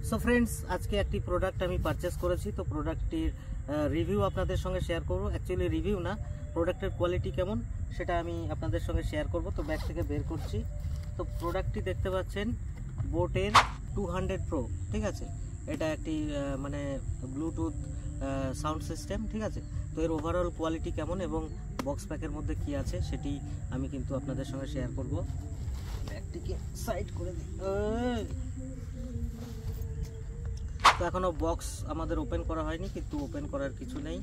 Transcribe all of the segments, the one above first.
So friends, আজকে একটি product আমি পারচেস করেছি। তো প্রোডাক্টটির রিভিউ আপনাদের সঙ্গে শেয়ার করব। অ্যাকচুয়ালি রিভিউ না, প্রোডাক্টের কোয়ালিটি কেমন সেটা আমি আপনাদের সঙ্গে শেয়ার করব। তো ব্যাগ থেকে বের করছি। তো প্রোডাক্টটি দেখতে পাচ্ছেন বোটের 200 প্রো, ঠিক আছে। এটা একটি মানে ব্লুটুথ সাউন্ড সিস্টেম, ঠিক আছে। তো এর ওভারঅল কোয়ালিটি কেমন এবং বক্স প্যাকের মধ্যে কি আছে সেটি আমি কিন্তু আপনাদের সঙ্গে শেয়ার করব। ব্যাগটিকে সাইড করে দিই। তো এখনো বক্স আমাদের ওপেন করা হয়নি, কিন্তু ওপেন করার কিছু নেই,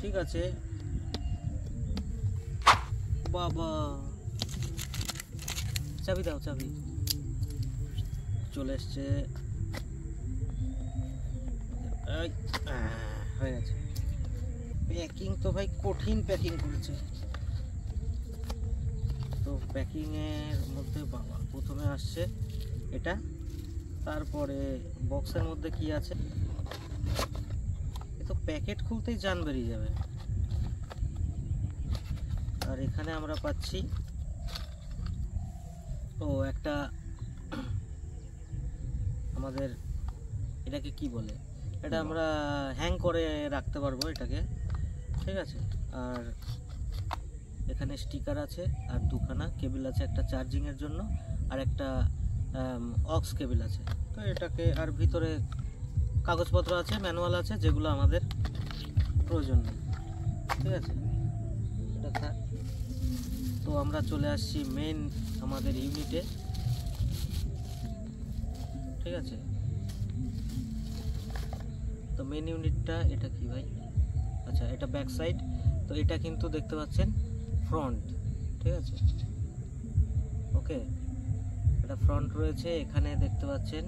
ঠিক আছে। বাবা, চাবি দাও, চাবি চলে এসছে, হয়ে গেছে। প্যাকিং তো ভাই কঠিন প্যাকিং করেছে। তো প্যাকিং এর মধ্যে বাবা প্রথমে আসছে এটা, তারপরে বক্সের মধ্যে কি আছে। এ তো প্যাকেট খুলতেই জান বেরিয়ে যাবে। আর এখানে আমরা পাচ্ছি একটা আমাদের এটাকে কি বলে, এটা আমরা হ্যাং করে রাখতে পারবো এটাকে, ঠিক আছে। আর এখানে স্টিকার আছে আর দুখানা কেবল আছে, একটা চার্জিং এর জন্য আর একটা অক্স কেবল আছে। তো এটাকে আর ভিতরে কাগজপত্র আছে, ম্যানুয়াল আছে, যেগুলো আমাদের প্রয়োজন নেই, ঠিক আছে। এটা থাক। তো আমরা চলে আসছি মেন আমাদের ইউনিটে, ঠিক আছে। তো মেন ইউনিটটা এটা কি ভাই, আচ্ছা এটা ব্যাক সাইড। তো এটা কিন্তু দেখতে পাচ্ছেন ফ্রন্ট, ঠিক আছে। ওকে, এটা ফ্রন্ট রয়েছে। এখানে দেখতে পাচ্ছেন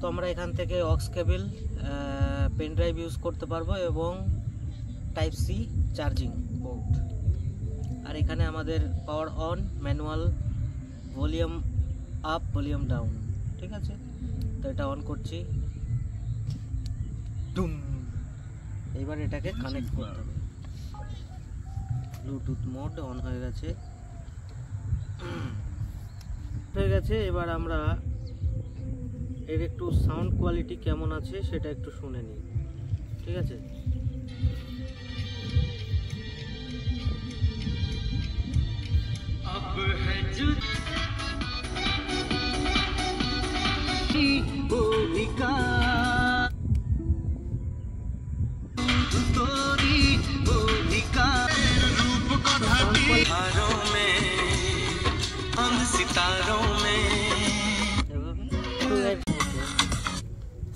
তো আমরা এখান থেকে aux cable, pen drive use করতে পারবো এবং টাইপ সি চার্জিং পোর্ট। আর এখানে আমাদের power on, manual, volume up, volume down, ঠিক আছে। তো এটা অন করছি, ডুম। এইবার এটাকে কানেক্ট করতে হবে। ব্লুটুথ মোড অন হয়ে গেছে, এবার আমরা এর একটু সাউন্ড কোয়ালিটি কেমন আছে সেটা একটু শুনে নিই, ঠিক আছে।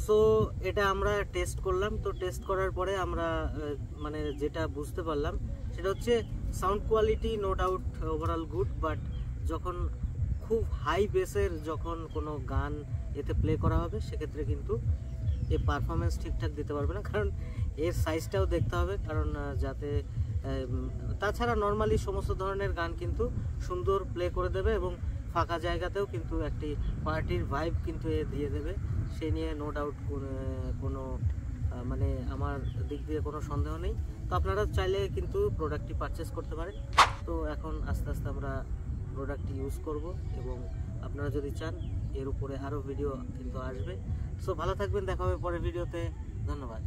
সো এটা আমরা টেস্ট করলাম। তো টেস্ট করার পরে আমরা মানে যেটা বুঝতে পারলাম সেটা হচ্ছে sound quality no doubt overall good, but যখন খুব হাই বেসের যখন কোনো গান এতে প্লে করা হবে সেক্ষেত্রে কিন্তু এ পারফরমেন্স ঠিকঠাক দিতে পারবে না, কারণ এর সাইজটাও দেখতে হবে, কারণ যাতে তাছাড়া নর্মালি সমস্ত ধরনের গান কিন্তু সুন্দর প্লে করে দেবে এবং ফাঁকা জায়গাতেও কিন্তু একটি পার্টির ভাইব কিন্তু এ দিয়ে দেবে। সে নিয়ে নো ডাউট কোনো মানে আমার দিক দিয়ে কোনো সন্দেহ নেই। তো আপনারা চাইলে কিন্তু প্রোডাক্টটি পারচেস করতে পারেন। তো এখন আস্তে আস্তে আমরা প্রোডাক্টটি ইউজ করব এবং আপনারা যদি চান এর উপরে আরও ভিডিও কিন্তু আসবে। সো ভালো থাকবেন, দেখা হবে পরের ভিডিওতে। ধন্যবাদ।